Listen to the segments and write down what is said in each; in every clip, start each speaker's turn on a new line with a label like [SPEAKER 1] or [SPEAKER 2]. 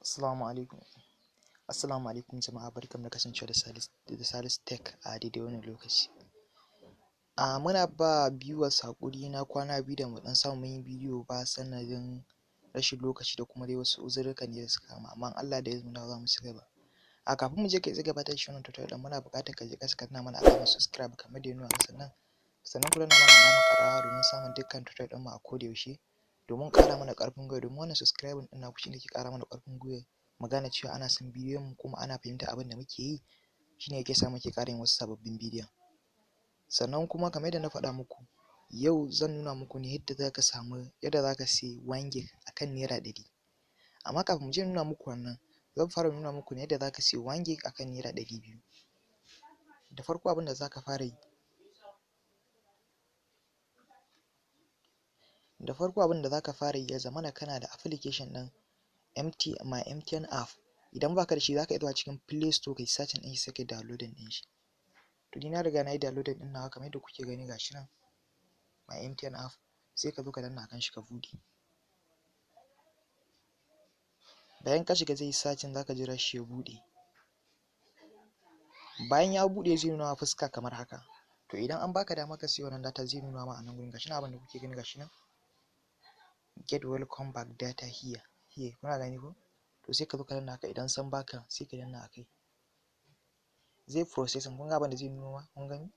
[SPEAKER 1] Assalamu alaikum. Assalamu alaikum jama'a, barkamu da kasancewa da Salisu Tech a daidai wannan lokaci. Muna ba viewers haƙuri na kwana biyu da mu ɗan samu mun yi bidiyo ba sanadin rashin lokaci da kuma dai wasu uzurruka ne da suka kama, amma Allah da izinin Allah za mu ci gaba. Kafin mu je kai tsaye gabatar da shi wannan tutorial muna buƙatar ka je ƙasa ka danna mana alamar subscribe kamar da ya nuna sannan ku danna mana alamar ƙararrawa domin samun dukkan tutorial ɗinmu a koda yaushe, domin ƙara mana ƙarfin gwiwa, domin wannan subscribing ɗin naku shine ke ƙara mana ƙarfin gwiwa mu gane cewa ana son bidiyon mu kuma ana fahimtar abin da muke yi, shine yake sa muke ƙara yin wasu sababbin bidiyon. Sannan kuma kamar yadda na faɗa muku, yau zan nuna muku ne yadda za ka sayi 1 gig akan naira 100. Amma kafin mu je nuna muku wannan, zan fara nuna muku ne yadda za ka sayi 1 gig akan naira 200. Da farko abin da za ka fara yi ya zamana kana da application ɗin my MTN app. Idan baka da shi za ka iya zuwa cikin Play Store kai searching ɗin shi sai kai downloading ɗin shi. To ni na riga na yi downloading ɗin nawa kamar yadda kuke gani gashi nan, my MTN app, sai ka zo ka danna akan shi ka buɗe. Bayan ka shiga zai yi searching, za ka jira shi ya buɗe. Bayan ya buɗe zai nuna ma fuska kamar haka. To idan an baka dama ka siya wannan data zai nuna ma a nan gurin gashi nan, abin da kuke gani gashi nan, get welcome back data here kuna gani ko? To sai ka zo ka danna haka, idan sun baka sai ka danna akai. Zai processing, kun ga abin da zai nuno ma, kun gani?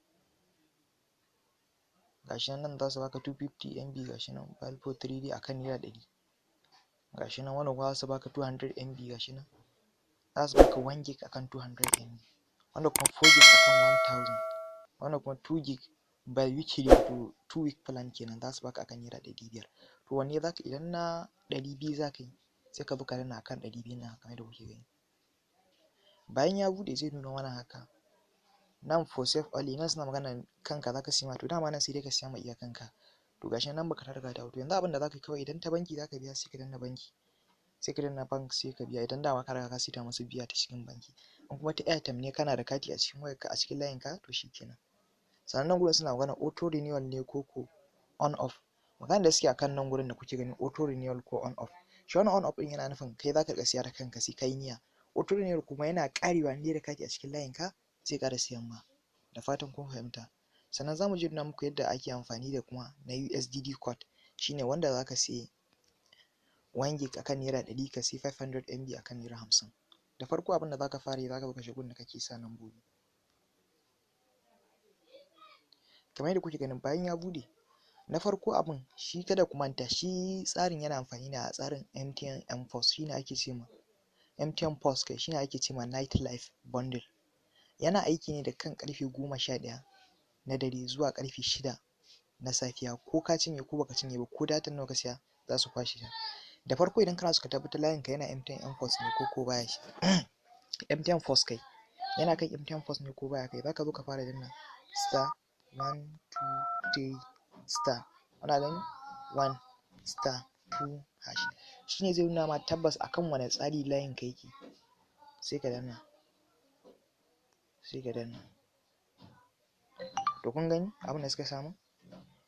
[SPEAKER 1] Gashi nan za su baka 250 MB gashi nan, file for 3D akan naira 100. Gashi nan wannan kuma za su baka 200 MB gashi nan. Za su baka 1 gig akan 200 MB. Wannan kuma 4 gig akan 1000. Wannan kuma 2 gig by weekly to 2 week plan kenan, za su baka akan naira 500. To wanne zaka, idan na 200 zaka yi, sai ka zo ka danna akan 200 nan kamar yadda kuke gani. Bayan ya buɗe zai nuna mana haka. Nan for save only, nan suna magana kanka zaka siya ma, to dama nan sai dai ka siya ma iya kanka. To gashi nan baka ta riga ta auto. Yanzu abin da zaka yi kawai, idan ta banki zaka biya sai ka danna banki. Sai ka danna bank sai ka biya, idan dama ka riga ka saita musu biya ta cikin banki. In kuma ta airtime ne kana da kati a cikin wayarka a cikin layinka, to shikenan. Sannan nan gurin suna magana auto renewal ne ko on off. Magana da suke akan nan gurin da kuke gani auto renewal ko on off. Shi wannan on off ɗin yana nufin kai zaka riƙa siya da kanka sai ka yi niyya. Auto renewal kuma yana ƙarewa ne da kati a cikin layinka zai ƙara siyan ma. Da fatan kun fahimta. Sannan za mu je nuna muku yadda ake amfani da kuma na USDD code, shine wanda za ka siya 1 gig akan naira 100 ka siya 500 MB akan naira 50. Da farko abin da za ka fara yi, za ka zo ka shiga gun da kake sa lambobi. Kamar yadda kuke ganin bayan ya buɗe, na farko abin shi kada ku manta, shi tsarin yana amfani da tsarin MTN M-Pos, shine ake ce ma MTN Pos kai, shine ake ce ma Night Life Bundle. Yana aiki ne da kan ƙarfe 11 na dare zuwa ƙarfe 6 na safiya, ko ka cinye ko baka cinye ba, ko datan nawa ka siya za su kwashe ta. Da farko idan kana so ka tabbatar layinka yana MTN M-Pos ne ko baya shi MTN Pos kai, yana kan MTN Pos ne ko baya kai, za ka zo ka fara danna star 1 2 3 star, ana gani 1 star 2 hash, shine zai nuna ma tabbas akan wane tsari layin ka yake. Sai ka danna to kun gani abin da suka samu,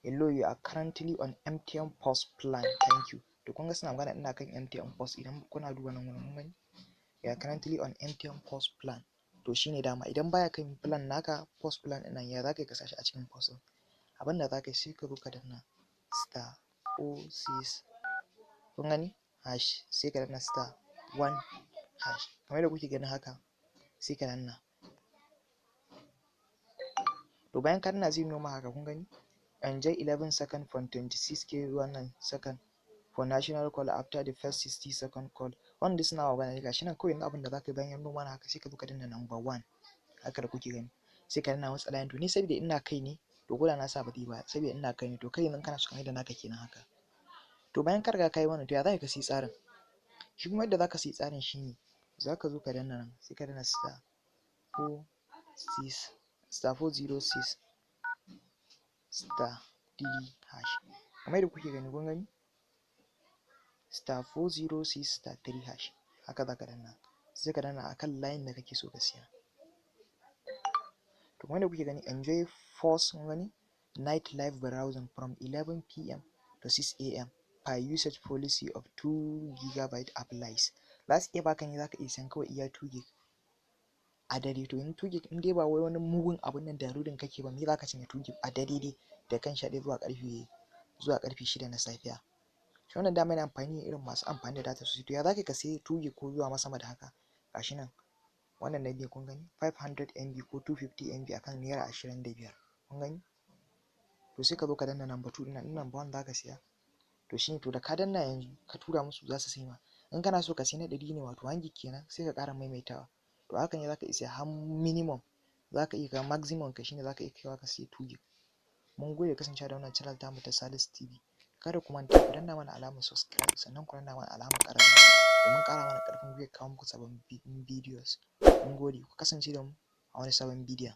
[SPEAKER 1] hello you are currently on MTN Pos plan, thank you. To kun ga suna magana ina kan MTN Pos, idan kuna duba nan wurin kun gani you are currently on MTN Pos plan. To shine dama idan baya kan plan naka, Pos plan ɗin nan ya za ka yi ka sashi a cikin Pos ɗin. Abin da za ka yi sai ka zo ka danna star 06 kun gani hash, sai ka danna star 1 hash kamar yadda kuke ganin haka, sai ka danna. To bayan ka danna zai nuna ma haka, kun gani enjoy 11 seconds from 26k wannan second for national call after the first 60 second call. Wanda suna magana ne gashi nan, kawai yanzu abin da za ka yi bayan ya nuna mana haka, sai ka zo ka danna number 1 haka da kuke gani, sai ka danna masa layin. To ni saboda ina kai ne, to koda na sa ba zai ba saboda ina kai ne, to kai yanzu kana so kamar da naka kenan haka. To bayan ka riga ka yi wannan, to ya za ka siyi tsarin? Shi kuma yadda za ka siyi tsarin shine, za ka zo ka danna nan, sai ka danna star 406 star 3 hash kamar yadda kuke gani, kun gani star 406 star 3 hash, haka za ka danna, sai ka danna akan layin da kake so ka siya. To kamar yadda kuke gani enjoy force, kun gani night live browsing from 11 PM to 6 AM per usage policy of 2 GB applies. za su iya baka ne za ka iya siyan kawai iya 2 gig a dare. To in 2 gig in dai ba wai wani mugun abun nan downloading kake ba, me za ka cinye 2 gig a dare dai da kan 11 zuwa ƙarfe 6 na safiya. Shi wannan dama yana amfani ne irin masu amfani da data sosai. To ya za ka sayi 2 gig ko zuwa ma sama da haka? Gashi nan wannan na biyu kun gani 500 MB ko 250 MB akan naira 25 kun gani. To sai ka zo ka danna number 2 ɗin nan, number 1 za ka siya. To shine, to da ka danna yanzu ka tura musu za su sai ma. In kana so ka sai na 100 ne wato 1 gig kenan, sai ka ƙara maimaitawa. To haka ne za ka iya siya har minimum, za ka iya kaiwa maximum ka shine za ka iya kaiwa ka siya 2 gig. Mun gode kasancewa da wannan channel tamu ta Salisu TV. Kada ku manta ku danna mana alamar subscribe sannan ku danna mana alamar ƙararrawa domin ƙara mana ƙarfin gwiwar kawo muku sababbin videos. Mun gode, ku kasance da mu a wani sabon bidiyon.